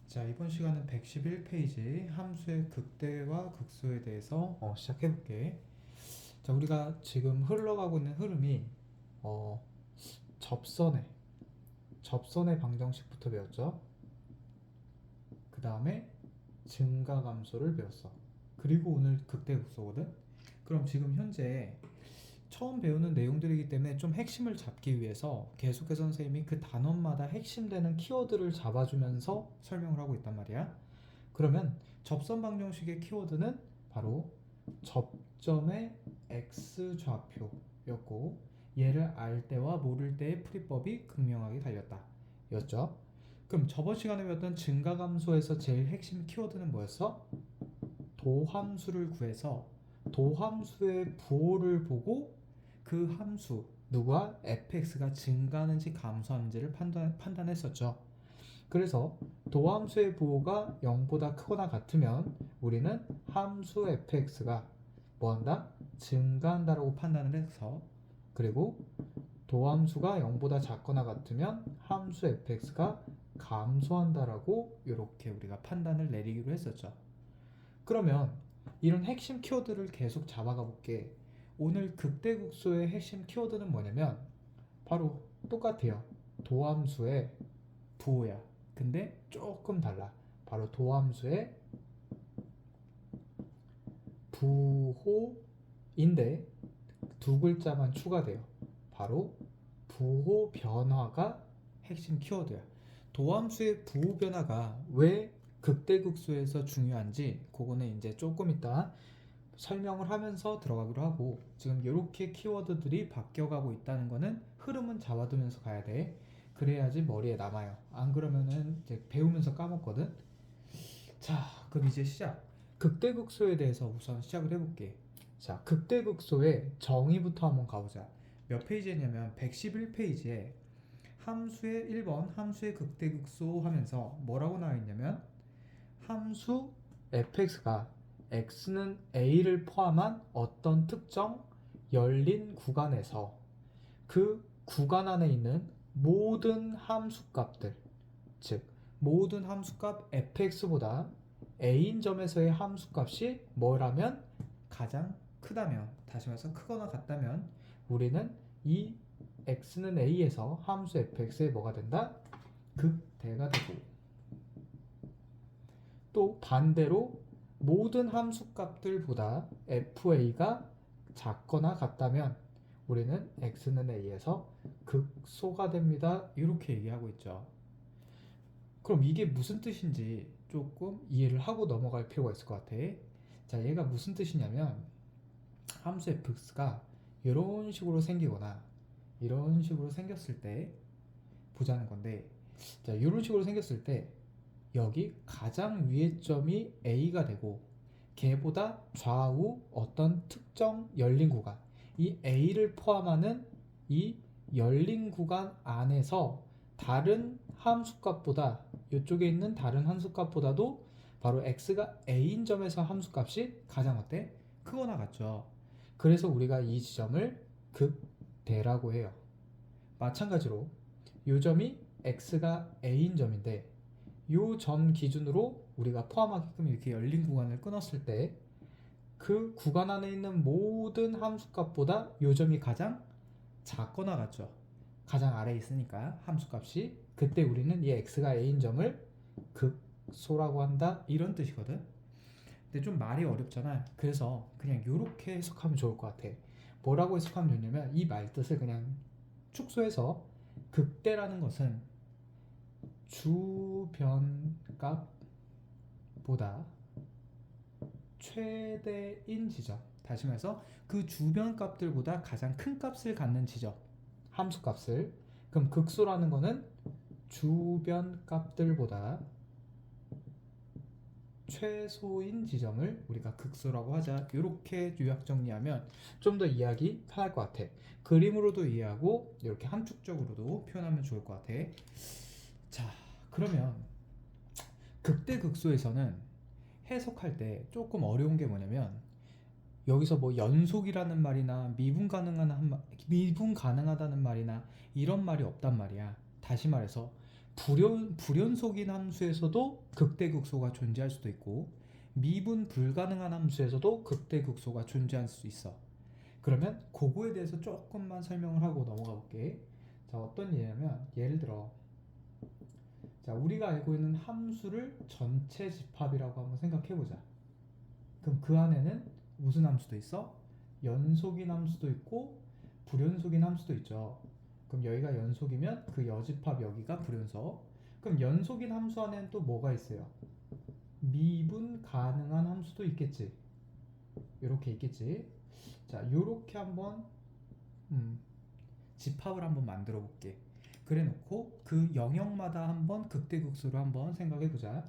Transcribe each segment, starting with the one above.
자, 이번 시간은 111페이지 함수의 극대와 극소에 대해서 시작해볼게. 자, 우리가 지금 흘러가고 있는 흐름이 어, 접선의 방정식부터 배웠죠. 그 다음에 증가감소를 배웠어. 그리고 오늘 극대 극소거든. 그럼 지금 현재 처음 배우는 내용들이기 때문에 좀 핵심을 잡기 위해서 계속해서 선생님이 그 단원마다 핵심되는 키워드를 잡아주면서 설명을 하고 있단 말이야. 그러면 접선 방정식의 키워드는 바로 접점의 x좌표였고, 얘를 알 때와 모를 때의 풀이법이 극명하게 달렸다 였죠. 그럼 저번 시간에 배웠던 증가감소에서 제일 핵심 키워드는 뭐였어? 도함수를 구해서 도함수의 부호를 보고 그 함수 누가 fx가 증가하는지 감소하는지를 판단했었죠. 그래서 도함수의 부호가 0보다 크거나 같으면 우리는 함수 fx가 뭐한다? 증가한다라고 판단을 해서, 그리고 도함수가 0보다 작거나 같으면 함수 fx가 감소한다라고 이렇게 우리가 판단을 내리기로 했었죠. 그러면 이런 핵심 키워드를 계속 잡아가 볼게. 오늘 극대극소의 핵심 키워드는 뭐냐면 바로 똑같아요. 도함수의 부호야. 근데 조금 달라. 바로 도함수의 부호인데 두 글자만 추가돼요. 바로 부호 변화가 핵심 키워드야. 도함수의 부호 변화가 왜 극대극소에서 중요한지 그거는 이제 조금 이따 설명을 하면서 들어가기로 하고, 지금 이렇게 키워드들이 바뀌어가고 있다는 거는 흐름은 잡아두면서 가야 돼. 그래야지 머리에 남아요. 안 그러면은 이제 배우면서 까먹거든. 자, 그럼 이제 시작. 극대극소에 대해서 우선 시작을 해볼게. 자, 극대극소의 정의부터 한번 가보자. 몇 페이지냐면 111페이지에 함수의 1번 함수의 극대극소 하면서 뭐라고 나와 있냐면, 함수 fx가 x는 a를 포함한 어떤 특정 열린 구간에서 그 구간 안에 있는 모든 함수값들, 즉 모든 함수값 fx보다 a인 점에서의 함수값이 뭐라면 가장 크다면, 다시 말해서 크거나 같다면 우리는 이 x는 a에서 함수 fx에 뭐가 된다? 극대가 되고, 또 반대로 모든 함수값들보다 fa가 작거나 같다면 우리는 x는 a에서 극소가 됩니다. 이렇게 얘기하고 있죠. 그럼 이게 무슨 뜻인지 조금 이해를 하고 넘어갈 필요가 있을 것 같아. 자, 얘가 무슨 뜻이냐면 함수 fx가 이런 식으로 생기거나 이런 식으로 생겼을 때 보자는 건데, 자, 이런 식으로 생겼을 때 여기 가장 위의 점이 A가 되고 걔보다 좌우 어떤 특정 열린 구간, 이 A를 포함하는 이 열린 구간 안에서 다른 함수값보다, 이쪽에 있는 다른 함수값보다도 바로 x가 a인 점에서 함수값이 가장 어때? 크거나 같죠. 그래서 우리가 이 지점을 극대라고 해요. 마찬가지로 이 점이 x가 a인 점인데 이 점 기준으로 우리가 포함하게끔 이렇게 열린 구간을 끊었을 때 그 구간 안에 있는 모든 함수값보다 이 점이 가장 작거나 같죠. 가장 아래에 있으니까 함수값이, 그때 우리는 이 x가 a인 점을 극소라고 한다, 이런 뜻이거든. 근데 좀 말이 어렵잖아. 그래서 그냥 이렇게 해석하면 좋을 것 같아. 뭐라고 해석하면 되냐면 이 말 뜻을 그냥 축소해서 극대라는 것은 주변값보다 최대인 지점, 다시 말해서 그 주변 값들보다 가장 큰 값을 갖는 지점, 함수값을. 그럼 극소라는 거는 주변 값들보다 최소인 지점을 우리가 극소라고 하자. 이렇게 요약 정리하면 좀 더 이해하기 편할 것 같아. 그림으로도 이해하고 이렇게 함축적으로도 표현하면 좋을 것 같아. 자, 그러면 극대극소에서는 해석할 때 조금 어려운 게 뭐냐면, 여기서 뭐 연속이라는 말이나 미분 가능하다는 말이나 이런 말이 없단 말이야. 다시 말해서 불연속인 함수에서도 극대극소가 존재할 수도 있고 미분 불가능한 함수에서도 극대극소가 존재할 수 있어. 그러면 그거에 대해서 조금만 설명을 하고 넘어가 볼게. 자, 어떤 예냐면 예를 들어 자, 우리가 알고 있는 함수를 전체 집합이라고 한번 생각해 보자. 그럼 그 안에는 무슨 함수도 있어? 연속인 함수도 있고 불연속인 함수도 있죠. 그럼 여기가 연속이면 그 여집합 여기가 불연속. 그럼 연속인 함수 안에는 또 뭐가 있어요? 미분 가능한 함수도 있겠지. 이렇게 있겠지. 자, 요렇게 한번 집합을 한번 만들어 볼게. 그래 놓고 그 영역마다 한번 극대극소를 한번 생각해 보자.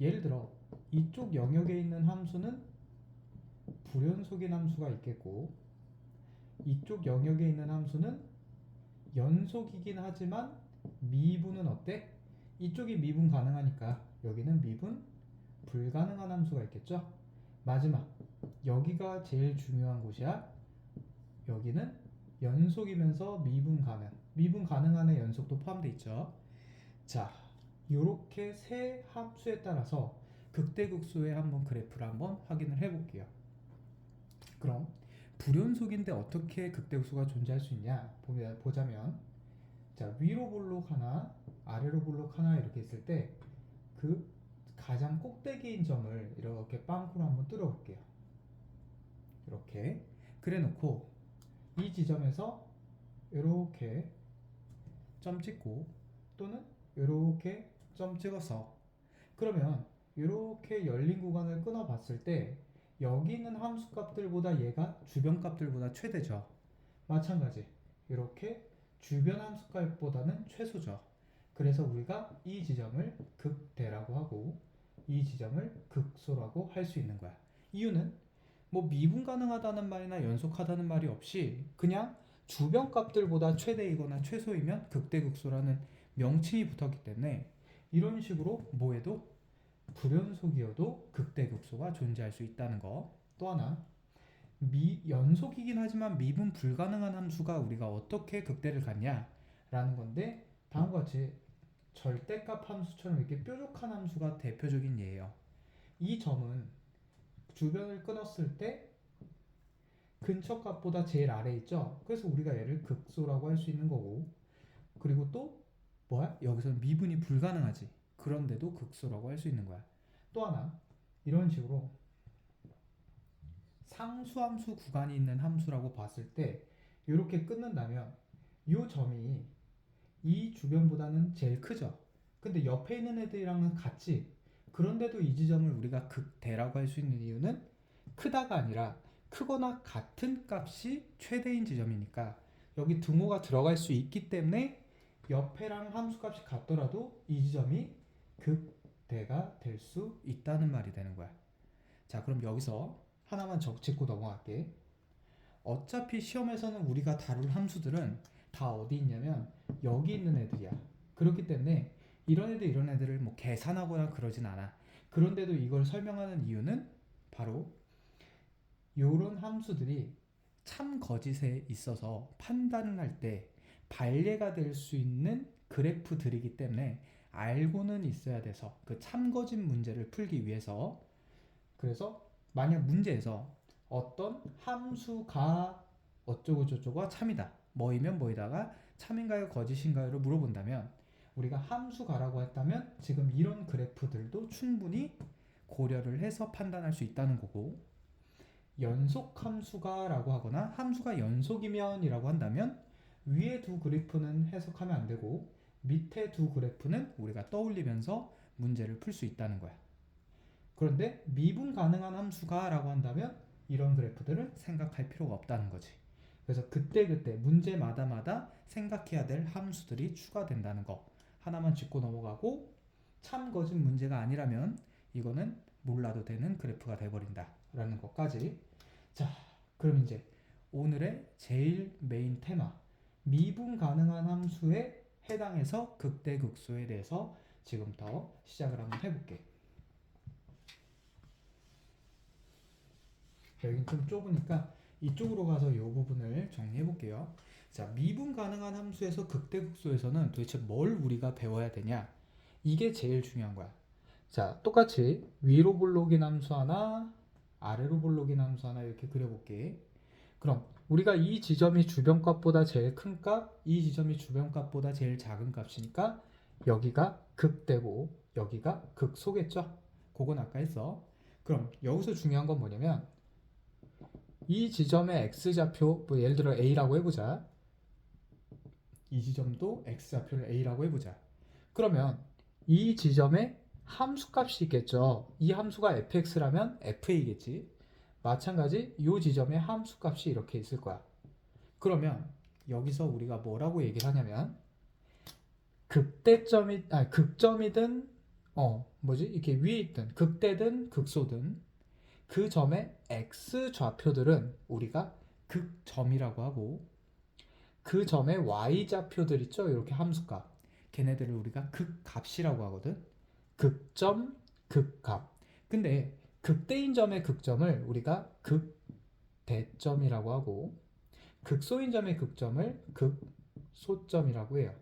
예를 들어 이쪽 영역에 있는 함수는 불연속인 함수가 있겠고 이쪽 영역에 있는 함수는 연속이긴 하지만 미분은 어때? 이쪽이 미분 가능하니까 여기는 미분 불가능한 함수가 있겠죠? 마지막 여기가 제일 중요한 곳이야. 여기는 연속이면서 미분 가능 안에 연속도 포함되어 있죠. 자, 이렇게 세 함수에 따라서 극대극소의 한번 그래프를 한번 확인을 해볼게요. 그럼 불연속인데 어떻게 극대극소가 존재할 수 있냐 보자면 자, 위로 볼록 하나 아래로 볼록 하나 이렇게 있을 때 그 가장 꼭대기인 점을 이렇게 빵꾸로 한번 뚫어 볼게요. 이렇게 그래 놓고 이 지점에서 이렇게 점 찍고 또는 이렇게 점 찍어서 그러면 이렇게 열린 구간을 끊어 봤을 때 여기 있는 함수 값들보다 얘가 주변 값들보다 최대죠. 마찬가지 이렇게 주변 함수 값보다는 최소죠. 그래서 우리가 이 지점을 극대라고 하고 이 지점을 극소라고 할 수 있는 거야. 이유는 뭐 미분 가능하다는 말이나 연속하다는 말이 없이 그냥 주변 값들보다 최대이거나 최소이면 극대극소라는 명칭이 붙었기 때문에 이런 식으로 뭐해도 불연속이어도 극대극소가 존재할 수 있다는 거. 또 하나 연속이긴 하지만 미분 불가능한 함수가 우리가 어떻게 극대를 갖냐라는 건데 다음과 같이 절대값 함수처럼 이렇게 뾰족한 함수가 대표적인 예예요. 이 점은 주변을 끊었을 때 근처 값보다 제일 아래에 있죠. 그래서 우리가 얘를 극소라고 할 수 있는 거고 그리고 또 뭐야? 여기서는 미분이 불가능하지. 그런데도 극소라고 할 수 있는 거야. 또 하나 이런 식으로 상수함수 구간이 있는 함수라고 봤을 때 이렇게 끊는다면 이 점이 이 주변보다는 제일 크죠. 근데 옆에 있는 애들이랑은 같지. 그런데도 이 지점을 우리가 극대라고 할 수 있는 이유는 크다가 아니라 크거나 같은 값이 최대인 지점이니까 여기 등호가 들어갈 수 있기 때문에 옆에랑 함수값이 같더라도 이 지점이 극대가 될 수 있다는 말이 되는 거야. 자, 그럼 여기서 하나만 짚고 넘어갈게. 어차피 시험에서는 우리가 다룰 함수들은 다 어디 있냐면 여기 있는 애들이야. 그렇기 때문에 이런 애들을 뭐 계산하거나 그러진 않아. 그런데도 이걸 설명하는 이유는 바로 이런 함수들이 참 거짓에 있어서 판단을 할 때 반례가 될 수 있는 그래프들이기 때문에 알고는 있어야 돼서 그 참거짓 문제를 풀기 위해서 그래서 만약 문제에서 어떤 함수가 어쩌고 저쩌고가 참이다. 뭐이면 뭐이다가 참인가요 거짓인가요를 물어본다면 우리가 함수가라고 했다면 지금 이런 그래프들도 충분히 고려를 해서 판단할 수 있다는 거고 연속 함수가라고 하거나 함수가 연속이면 이라고 한다면 위에 두 그래프는 해석하면 안 되고 밑에 두 그래프는 우리가 떠올리면서 문제를 풀 수 있다는 거야. 그런데 미분 가능한 함수가 라고 한다면 이런 그래프들은 생각할 필요가 없다는 거지. 그래서 그때그때 문제마다마다 생각해야 될 함수들이 추가된다는 거 하나만 짚고 넘어가고 참거짓 문제가 아니라면 이거는 몰라도 되는 그래프가 돼버린다 라는 것까지. 자, 그럼 이제 오늘의 제일 메인 테마 미분 가능한 함수에 해당해서 극대극소에 대해서 지금부터 시작을 한번 해볼게. 여긴 좀 좁으니까 이쪽으로 가서 이 부분을 정리해 볼게요. 자, 미분 가능한 함수에서 극대극소에서는 도대체 뭘 우리가 배워야 되냐? 이게 제일 중요한 거야. 자, 똑같이 위로 볼록인 함수 하나, 아래로 볼록인 함수 하나 이렇게 그려볼게. 그럼 우리가 이 지점이 주변값보다 제일 큰 값, 이 지점이 주변값보다 제일 작은 값이니까 여기가 극대고 여기가 극소겠죠? 그건 아까 했어. 그럼 여기서 중요한 건 뭐냐면 이 지점의 x좌표, 뭐 예를 들어 a라고 해보자. 이 지점도 x좌표를 a라고 해보자. 그러면 이 지점에 함수값이 있겠죠. 이 함수가 fx라면 fa겠지. 마찬가지 이 지점에 함수값이 이렇게 있을 거야. 그러면 여기서 우리가 뭐라고 얘기를 하냐면 극점이든 이렇게 위에 있든 극대든 극소든 그 점의 x 좌표들은 우리가 극점이라고 하고 그 점의 y 좌표들 있죠? 이렇게 함수값. 걔네들을 우리가 극값이라고 하거든. 극점, 극값. 근데 극대인 점의 극점을 우리가 극대점이라고 하고 극소인 점의 극점을 극소점이라고 해요.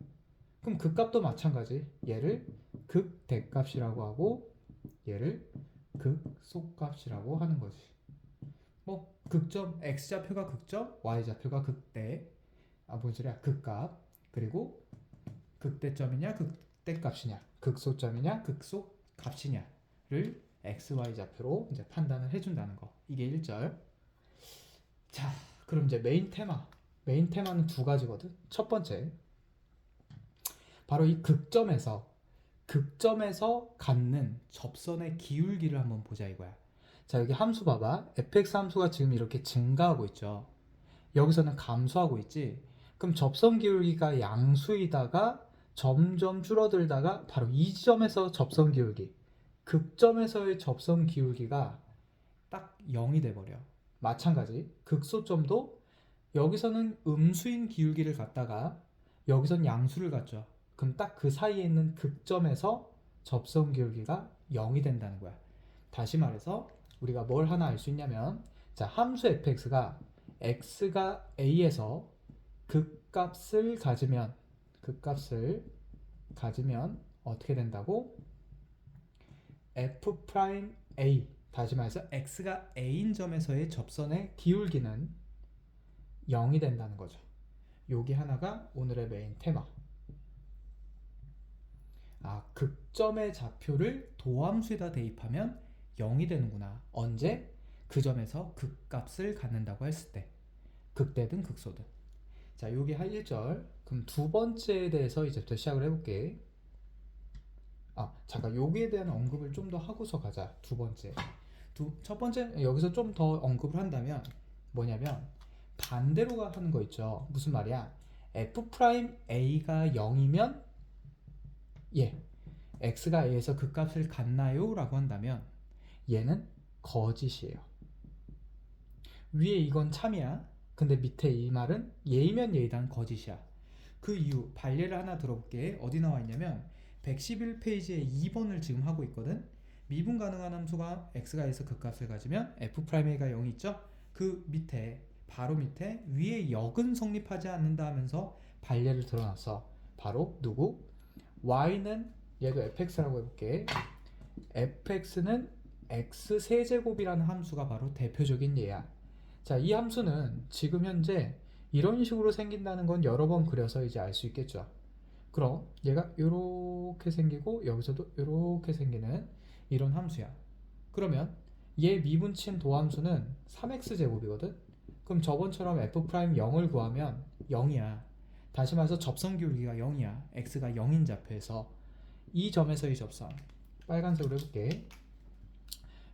그럼 극값도 마찬가지. 얘를 극대값이라고 하고 얘를 극소값이라고 하는 거지. 뭐 극점 x좌표가 극점, y좌표가 극대. 뭔 소리야? 극값. 그리고 극대점이냐 극대값이냐 극소점이냐 극소값이냐를 x, y 좌표로 이제 판단을 해준다는 거. 이게 1절. 자, 그럼 이제 메인 테마는 두 가지거든. 첫 번째, 바로 이 극점에서 갖는 접선의 기울기를 한번 보자 이거야. 자, 여기 함수 봐봐. fx 함수가 지금 이렇게 증가하고 있죠. 여기서는 감소하고 있지. 그럼 접선 기울기가 양수이다가 점점 줄어들다가 바로 이 지점에서 접선 기울기, 극점에서의 접선 기울기가 딱 0이 돼버려. 마찬가지 극소점도 여기서는 음수인 기울기를 갖다가 여기선 양수를 갖죠. 그럼 딱 그 사이에 있는 극점에서 접선 기울기가 0이 된다는 거야. 다시 말해서 우리가 뭘 하나 알 수 있냐면, 자, 함수 fx가 x가 a에서 극값을 가지면 어떻게 된다고? f 프라임 a, 다시 말해서 x가 a인 점에서의 접선의 기울기는 0이 된다는 거죠. 여기 하나가 오늘의 메인 테마. 극점의 좌표를 도함수에다 대입하면 0이 되는구나. 언제? 그 점에서 극값을 갖는다고 했을 때. 극대든 극소든. 자, 여기 한 1절. 그럼 두 번째에 대해서 이제부터 시작을 해볼게. 잠깐 여기에 대한 언급을 좀 더 하고서 가자. 두 번째. 첫 번째 여기서 좀 더 언급을 한다면 뭐냐면 반대로 하는 거 있죠. 무슨 말이야? f'a가 0이면 x가 a에서 극값을 갖나요? 라고 한다면 얘는 거짓이에요. 위에 이건 참이야. 근데 밑에 이 말은 예이면 예이단 거짓이야. 그 이유 발례를 하나 들어볼게. 어디 나와 있냐면 111페이지에 2번을 지금 하고 있거든. 미분 가능한 함수가 x가 a에서 극값을 가지면 f'a가 0이 있죠. 그 밑에 바로 밑에 위에 역은 성립하지 않는다 하면서 발례를 들어놨어. 바로 누구? y는 얘도 fx라고 해볼게. fx는 x 세제곱이라는 함수가 바로 대표적인 예야. 자, 이 함수는 지금 현재 이런 식으로 생긴다는 건 여러 번 그려서 이제 알 수 있겠죠. 그럼 얘가 이렇게 생기고 여기서도 이렇게 생기는 이런 함수야. 그러면 얘 미분친 도함수는 3x제곱이거든. 그럼 저번처럼 f'0을 구하면 0이야. 다시 말해서 접선 기울기가 0이야. x가 0인 좌표에서 이 점에서의 접선, 빨간색으로 해볼게.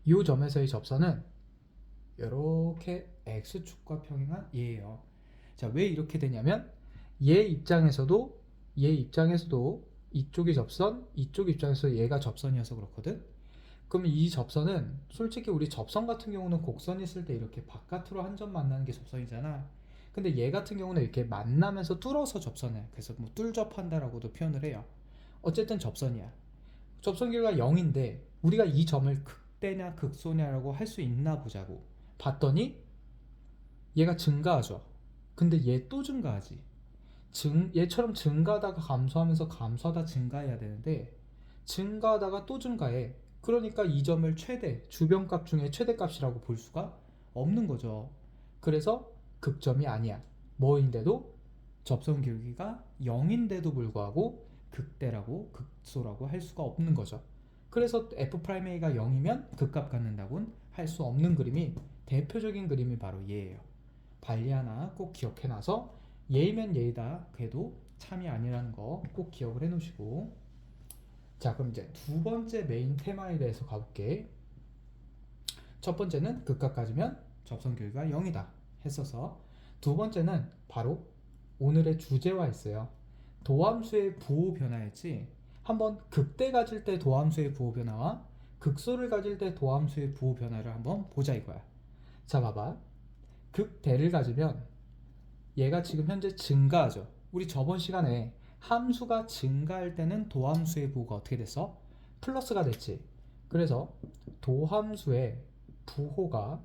이 점에서의 접선은 이렇게 x축과 평행한 얘예요. 자, 왜 이렇게 되냐면 얘 입장에서도 이쪽이 접선, 이쪽 입장에서 얘가 접선이어서 그렇거든. 그럼 이 접선은 솔직히 우리 접선 같은 경우는 곡선이 있을 때 이렇게 바깥으로 한 점 만나는 게 접선이잖아. 근데 얘 같은 경우는 이렇게 만나면서 뚫어서 접선해. 그래서 뭐 뚫접한다라고도 표현을 해요. 어쨌든 접선이야. 접선 기울기가 0인데 우리가 이 점을 극대냐 극소냐라고 할 수 있나 보자고 봤더니 얘가 증가하죠. 근데 얘 또 증가하지. 얘처럼 증가하다가 감소하면서 감소하다 증가해야 되는데 증가하다가 또 증가해. 그러니까 이 점을 주변값 중에 최대값이라고 볼 수가 없는 거죠. 그래서 극점이 아니야. 뭐인데도 접선 기울기가 0인데도 불구하고 극대라고 극소라고 할 수가 없는 거죠. 그래서 f'A가 0이면 극값 갖는다고는 할 수 없는 그림이 대표적인 그림이 바로 얘예요. 발리 하나 꼭 기억해놔서 얘이면 얘이다 그래도 참이 아니라는 거 꼭 기억을 해놓으시고, 자 그럼 이제 두 번째 메인 테마에 대해서 가볼게. 첫 번째는 극값 가지면 접선 기울기가 0이다 했어서, 두 번째는 바로 오늘의 주제와 있어요. 도함수의 부호 변화였지. 한번 극대 가질 때 도함수의 부호 변화와 극소를 가질 때 도함수의 부호 변화를 한번 보자 이거야. 자 봐봐. 극대를 가지면 얘가 지금 현재 증가하죠. 우리 저번 시간에 함수가 증가할 때는 도함수의 부호가 어떻게 됐어? 플러스가 됐지. 그래서 도함수의 부호가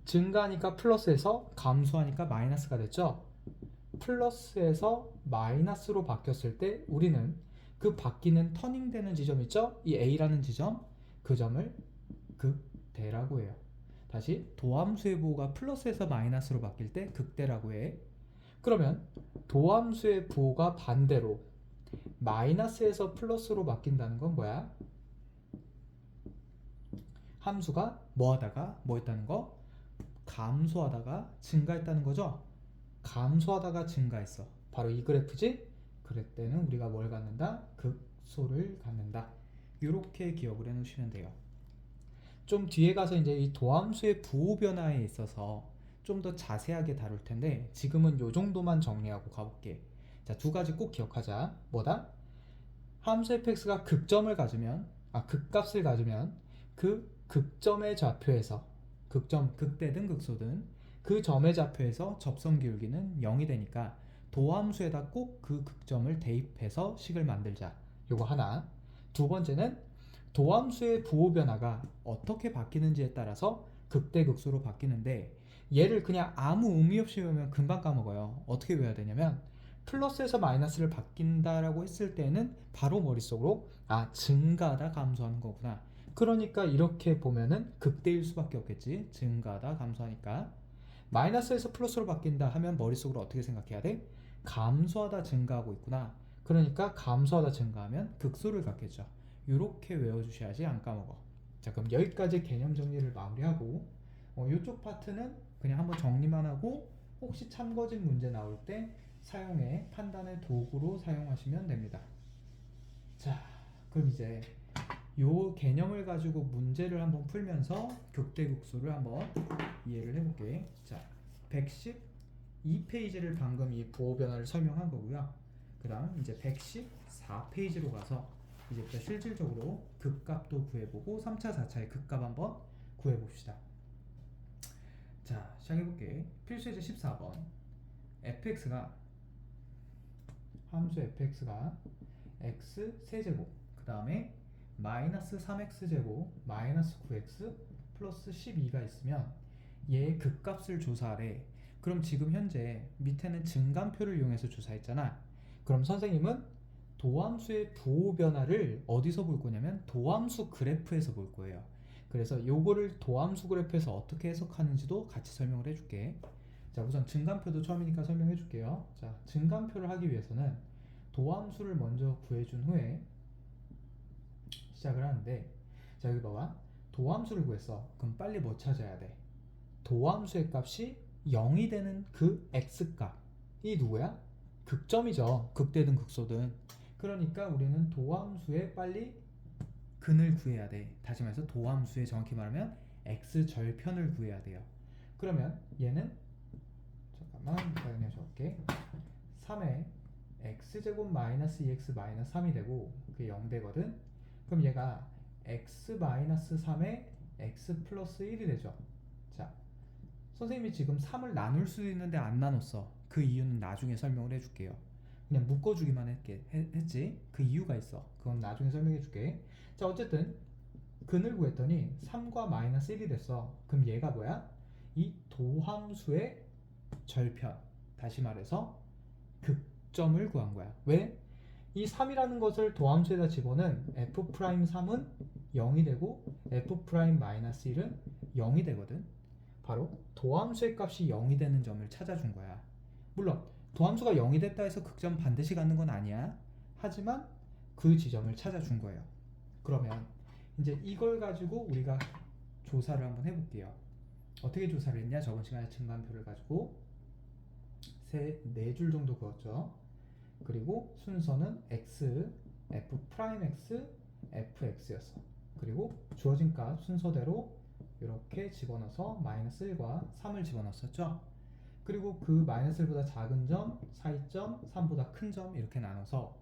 증가하니까 플러스에서 감소하니까 마이너스가 됐죠. 플러스에서 마이너스로 바뀌었을 때 우리는 그 바뀌는 터닝되는 지점 있죠? 이 A라는 지점, 그 점을 극대라고 해요. 다시 도함수의 부호가 플러스에서 마이너스로 바뀔 때 극대라고 해. 그러면 도함수의 부호가 반대로 마이너스에서 플러스로 바뀐다는 건 뭐야? 함수가 뭐 하다가 뭐 했다는 거? 감소하다가 증가했다는 거죠. 감소하다가 증가했어. 바로 이 그래프지? 그럴 때는 우리가 뭘 갖는다? 극소를 갖는다. 이렇게 기억을 해 놓으시면 돼요. 좀 뒤에 가서 이제 이 도함수의 부호 변화에 있어서 좀 더 자세하게 다룰 텐데 지금은 요 정도만 정리하고 가볼게. 자, 두 가지 꼭 기억하자. 뭐다? 함수 fx가 극점을 가지면, 극값을 가지면 그 극점의 좌표에서, 극점, 극대든 극소든 그 점의 좌표에서 접선 기울기는 0이 되니까 도함수에다 꼭 그 극점을 대입해서 식을 만들자. 요거 하나. 두 번째는 도함수의 부호 변화가 어떻게 바뀌는지에 따라서 극대 극소로 바뀌는데 얘를 그냥 아무 의미 없이 외우면 금방 까먹어요. 어떻게 외워야 되냐면 플러스에서 마이너스를 바뀐다라고 했을 때는 바로 머릿속으로 증가하다 감소하는 거구나. 그러니까 이렇게 보면은 극대일 수밖에 없겠지. 증가하다 감소하니까. 마이너스에서 플러스로 바뀐다 하면 머릿속으로 어떻게 생각해야 돼? 감소하다 증가하고 있구나. 그러니까 감소하다 증가하면 극소를 갖겠죠. 이렇게 외워주셔야지 안 까먹어. 자 그럼 여기까지 개념 정리를 마무리하고 이쪽 파트는 그냥 한번 정리만 하고 혹시 참고진 문제 나올 때 사용해 판단의 도구로 사용하시면 됩니다. 자 그럼 이제 요 개념을 가지고 문제를 한번 풀면서 극대극소를 한번 이해를 해볼게. 자 112페이지를 방금 이 부호 변화를 설명한 거고요. 그 다음 이제 114페이지로 가서 이제부터 실질적으로 극값도 구해보고 3차 4차의 극값 한번 구해봅시다. 자 시작해볼게. 필수예제 14번. fx가 함수 fx가 x 세제곱 그 다음에 마이너스 3x제곱 마이너스 9x 플러스 12가 있으면 얘의 극값을 조사하래. 그럼 지금 현재 밑에는 증감표를 이용해서 조사했잖아. 그럼 선생님은 도함수의 부호 변화를 어디서 볼 거냐면 도함수 그래프에서 볼 거예요. 그래서 요거를 도함수 그래프에서 어떻게 해석하는지도 같이 설명을 해줄게. 자 우선 증감표도 처음이니까 설명해 줄게요. 자 증감표를 하기 위해서는 도함수를 먼저 구해준 후에 시작을 하는데, 자 여기 봐봐. 도함수를 구했어. 그럼 빨리 뭐 찾아야 돼? 도함수의 값이 0이 되는 그 x값이 누구야? 극점이죠. 극대든 극소든. 그러니까 우리는 도함수의 빨리 근을 구해야 돼. 다시 말해서 도함수의 정확히 말하면 x절편을 구해야 돼요. 그러면 얘는 잠깐만 그냥 적을게. 3에 x제곱 마이너스 2x 마이너스 3이 되고 그게 0 되거든. 그럼 얘가 x 마이너스 3에 x 플러스 1이 되죠. 자 선생님이 지금 3을 나눌 수도 있는데 안 나눴어. 그 이유는 나중에 설명을 해줄게요. 그냥 묶어주기만 했지. 그 이유가 있어. 그건 나중에 설명해줄게. 자 어쨌든 근을 구했더니 3과 마이너스 1이 됐어. 그럼 얘가 뭐야? 이 도함수의 절편. 다시 말해서 극점을 구한 거야. 왜? 이 3이라는 것을 도함수에다 집어넣은 f'3은 0이 되고 f'-1은 0이 되거든. 바로 도함수의 값이 0이 되는 점을 찾아준 거야. 물론 도함수가 0이 됐다 해서 극점 반드시 갖는 건 아니야. 하지만 그 지점을 찾아준 거예요. 그러면 이제 이걸 가지고 우리가 조사를 한번 해볼게요. 어떻게 조사를 했냐? 저번 시간에 증간표를 가지고 네 줄 정도 그었죠. 그리고 순서는 x, f'x, fx였어. 그리고 주어진 값 순서대로 이렇게 집어넣어서 마이너스 1과 3을 집어넣었었죠. 그리고 그 마이너스 1보다 작은 점, 사이점, 3보다 큰 점 이렇게 나눠서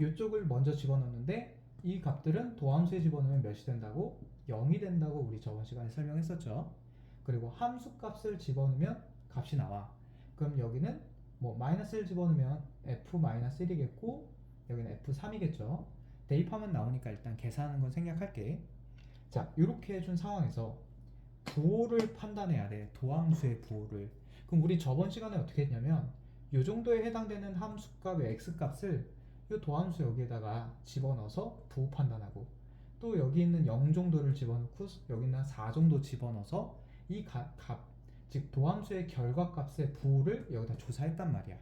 이쪽을 먼저 집어넣는데 이 값들은 도함수에 집어넣으면 몇이 된다고? 0이 된다고 우리 저번 시간에 설명했었죠. 그리고 함수 값을 집어넣으면 값이 나와. 그럼 여기는 뭐 마이너스 1 집어넣으면 f-1이겠고 여기는 f3이겠죠. 대입하면 나오니까 일단 계산하는 건 생략할게. 자, 이렇게 해준 상황에서 부호를 판단해야 돼. 도함수의 부호를. 그럼 우리 저번 시간에 어떻게 했냐면 이 정도에 해당되는 함수값의 x값을 이 도함수 여기에다가 집어넣어서 부호 판단하고 또 여기 있는 0 정도를 집어넣고 여기 있는 4 정도 집어넣어서 이 값, 즉 도함수의 결과값의 부호를 여기다 조사했단 말이야.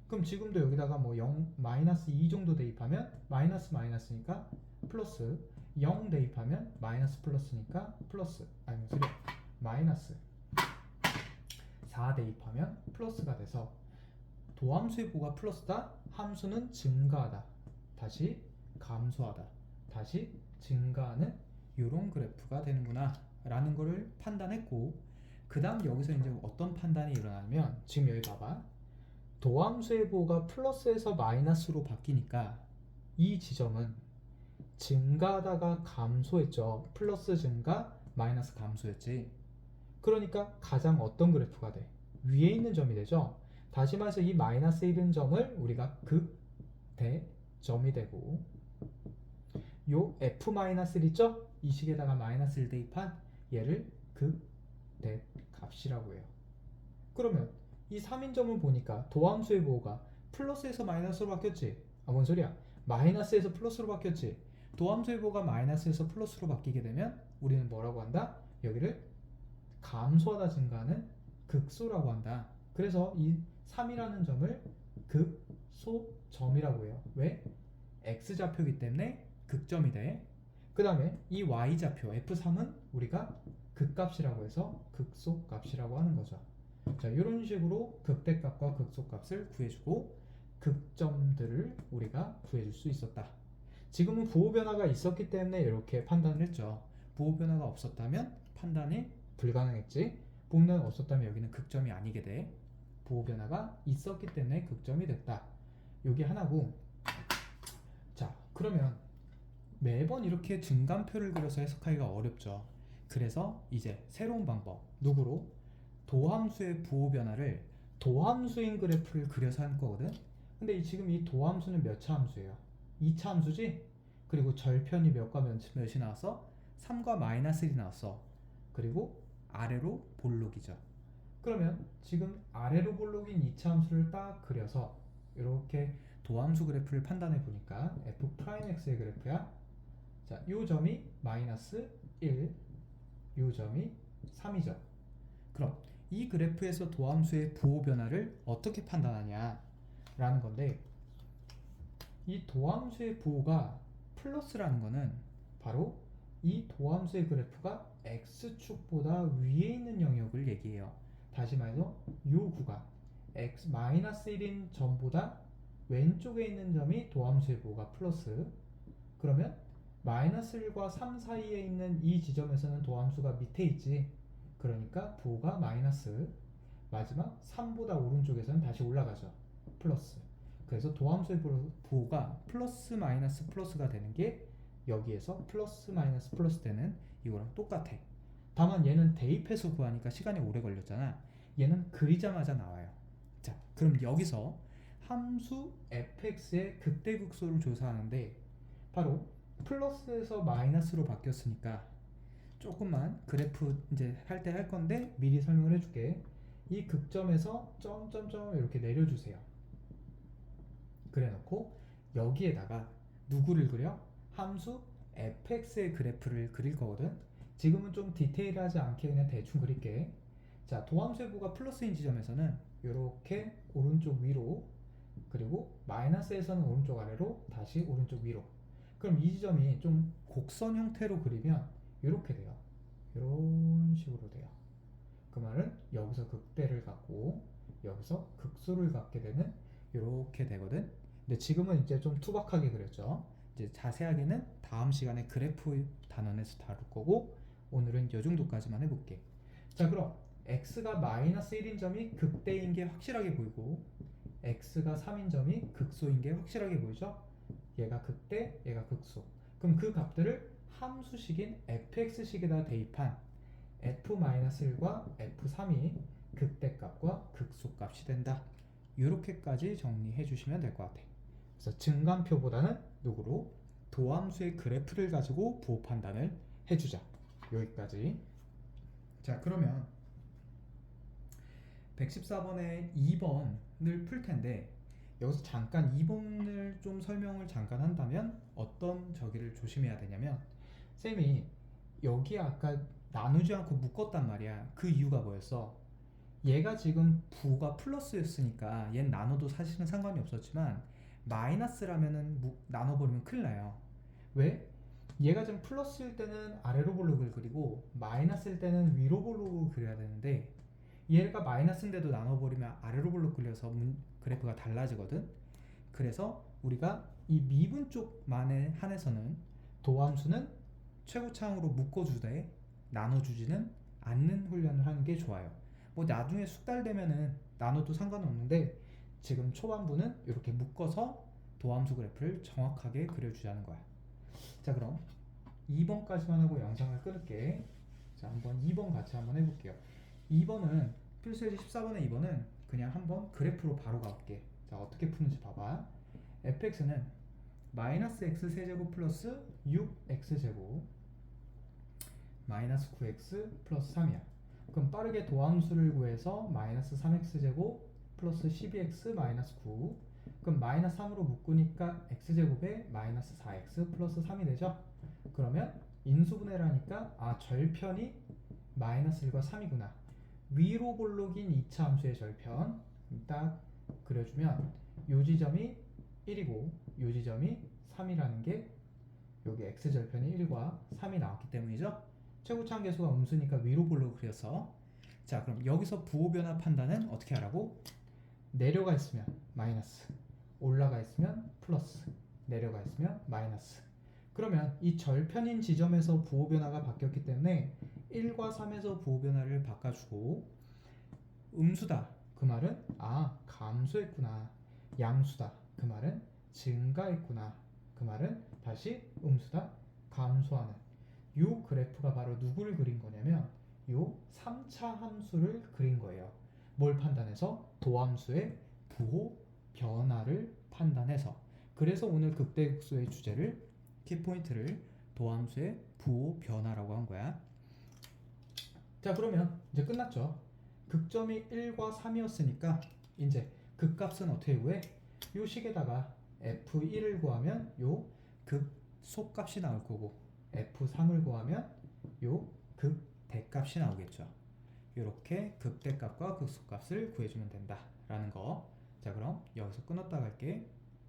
그럼 지금도 여기다가 뭐 0, 마이너스 2 정도 대입하면 마이너스 마이너스니까 플러스 0 대입하면 마이너스 플러스니까 플러스 아니 소리 마이너스 4 대입하면 플러스가 돼서 도함수의 부호가 플러스다. 함수는 증가하다. 다시 감소하다. 다시 증가하는 이런 그래프가 되는구나 라는 거를 판단했고 그 다음 여기서 이제 어떤 판단이 일어나면 지금 여기 봐봐. 도함수의 부호가 플러스에서 마이너스로 바뀌니까 이 지점은 증가하다가 감소했죠. 플러스 증가, 마이너스 감소였지. 그러니까 가장 어떤 그래프가 돼? 위에 있는 점이 되죠. 다시 말해서 이 마이너스 1인 점을 우리가 극대점이 되고 요 f-1 있죠? 이 식에다가 마이너스 1 대입한 얘를 극대 값이라고 해요. 그러면 이 3인점을 보니까 도함수의 부호가 플러스에서 마이너스로 바뀌었지? 아, 뭔 소리야? 마이너스에서 플러스로 바뀌었지? 도함수의 부호가 마이너스에서 플러스로 바뀌게 되면 우리는 뭐라고 한다? 여기를 감소하다 증가하는 극소라고 한다. 그래서 이 3이라는 점을 극소점이라고 해요. 왜? x좌표이기 때문에 극점이 돼. 그 다음에 이 y좌표 f3은 우리가 극값이라고 해서 극소값이라고 하는 거죠. 자, 이런 식으로 극대값과 극소값을 구해주고 극점들을 우리가 구해줄 수 있었다. 지금은 부호 변화가 있었기 때문에 이렇게 판단을 했죠. 부호 변화가 없었다면 판단이 불가능했지. 부호 변화가 없었다면 여기는 극점이 아니게 돼. 부호 변화가 있었기 때문에 극점이 됐다. 여기 하나고. 자, 그러면 매번 이렇게 증간표를 그려서 해석하기가 어렵죠. 그래서 이제 새로운 방법. 누구로? 도함수의 부호 변화를 도함수인 그래프를 그려서 한 거거든. 근데 지금 이 도함수는 몇 차 함수예요? 2차 함수지? 그리고 절편이 몇과 몇이 나왔어? 3과 마이너스 1이 나왔어. 그리고 아래로 볼록이죠. 그러면 지금 아래로 볼록인 2차 함수를 딱 그려서 이렇게 도함수 그래프를 판단해 보니까 f'x의 그래프야. 자, 요 점이 마이너스 1, 요 점이 3이죠. 그럼 이 그래프에서 도함수의 부호 변화를 어떻게 판단하냐 라는 건데 이 도함수의 부호가 플러스라는 거는 바로 이 도함수의 그래프가 x축보다 위에 있는 영역을 얘기해요. 다시 말해서 이 구간 x 마이너스 1인 점보다 왼쪽에 있는 점이 도함수의 부호가 플러스. 그러면 마이너스 1과 3 사이에 있는 이 지점에서는 도함수가 밑에 있지. 그러니까 부호가 마이너스. 마지막 3보다 오른쪽에서는 다시 올라가죠. 플러스. 그래서 도함수의 부호가 플러스 마이너스 플러스가 되는 게 여기에서 플러스 마이너스 플러스 되는 이거랑 똑같아. 다만 얘는 대입해서 구하니까 시간이 오래 걸렸잖아. 얘는 그리자마자 나와요. 자, 그럼 여기서 함수 fx의 극대극소를 조사하는데 바로 플러스에서 마이너스로 바뀌었으니까 조금만 그래프 이제 할 때 할 건데 미리 설명을 해줄게. 이 극점에서 점점점 이렇게 내려주세요. 그래 놓고 여기에다가 누구를 그려? 함수 fx의 그래프를 그릴 거거든. 지금은 좀 디테일하지 않게 그냥 대충 그릴게. 자, 도함수의 부가 플러스인 지점에서는 이렇게 오른쪽 위로, 그리고 마이너스에서는 오른쪽 아래로, 다시 오른쪽 위로. 그럼 이 지점이 좀 곡선 형태로 그리면 이렇게 돼요. 이런 식으로 돼요. 그 말은 여기서 극대를 갖고 여기서 극소를 갖게 되는 이렇게 되거든. 근데 지금은 이제 좀 투박하게 그렸죠. 이제 자세하게는 다음 시간에 그래프 단원에서 다룰 거고, 오늘은 이 정도까지만 해볼게. 자, 그럼 x가 마이너스 1인 점이 극대인 게 확실하게 보이고, x가 3인 점이 극소인 게 확실하게 보이죠? 얘가 극대, 얘가 극소. 그럼 그 값들을 함수식인 fx식에다 대입한 f-1과 f3이 극대값과 극소값이 된다. 이렇게까지 정리해 주시면 될 것 같아. 그래서 증간표보다는 누구로? 도함수의 그래프를 가지고 부호 판단을 해주자. 여기까지. 자, 그러면 114번에 2번을 풀 텐데, 여기서 잠깐 2번을 좀 설명을 잠깐 한다면 어떤 저기를 조심해야 되냐면, 쌤이 여기 아까 나누지 않고 묶었단 말이야. 그 이유가 뭐였어? 얘가 지금 부가 플러스였으니까 얘는 나눠도 사실은 상관이 없었지만, 마이너스라면은 나눠버리면 큰일 나요. 왜? 얘가 지금 플러스일 때는 아래로 볼록을 그리고 마이너스일 때는 위로 볼록을 그려야 되는데, 얘가 마이너스인데도 나눠버리면 아래로 볼록 그려서 그래프가 달라지거든. 그래서 우리가 이 미분 쪽만에 한해서는 도함수는 최고차항으로 묶어주되 나눠주지는 않는 훈련을 하는 게 좋아요. 뭐 나중에 숙달되면은 나눠도 상관없는데, 지금 초반부는 이렇게 묶어서 도함수 그래프를 정확하게 그려주자는 거야. 자, 그럼 2번까지만 하고 영상을 끊을게. 자, 한번 2번 같이 한번 해볼게요. 2번은 필수예제 14번의 2번은 그냥 한번 그래프로 바로 가볼게. 자, 어떻게 푸는지 봐봐. fx는 마이너스 x 세제곱 플러스 6x제곱 마이너스 9x 플러스 3이야. 그럼 빠르게 도함수를 구해서 마이너스 3x제곱 플러스 12x 마이너스 9. 그럼 마이너스 3으로 묶으니까 x제곱에 마이너스 4x 플러스 3이 되죠. 그러면 인수분해라니까 절편이 마이너스 1과 3이구나. 위로 볼록인 2차 함수의 절편 딱 그려주면 요 지점이 1이고 요 지점이 3이라는 게 여기 x절편이 1과 3이 나왔기 때문이죠. 최고차항 계수가 음수니까 위로 볼록을 그려서, 자, 그럼 여기서 부호 변화 판단은 어떻게 하라고? 내려가 있으면 마이너스, 올라가 있으면 플러스, 내려가 있으면 마이너스. 그러면 이 절편인 지점에서 부호 변화가 바뀌었기 때문에 1과 3에서 부호 변화를 바꿔주고, 음수다 그 말은 감소했구나. 양수다 그 말은 증가했구나. 그 말은 다시 음수다, 감소하는. 요 그래프가 바로 누구를 그린 거냐면 요 3차 함수를 그린 거예요. 뭘 판단해서? 도함수의 부호 변화를 판단해서. 그래서 오늘 극대극소의 주제를, 키포인트를 도함수의 부호 변화라고 한 거야. 자, 그러면 이제 끝났죠. 극점이 1과 3이었으니까 이제 극값은 어떻게 구해? 요 식에다가 f1을 구하면 요 극소값이 나올 거고, f3을 구하면 요 극대값이 나오겠죠. 이렇게 극대값과 극소값을 구해주면 된다라는 거. 자, 그럼 여기서 끊었다 갈게.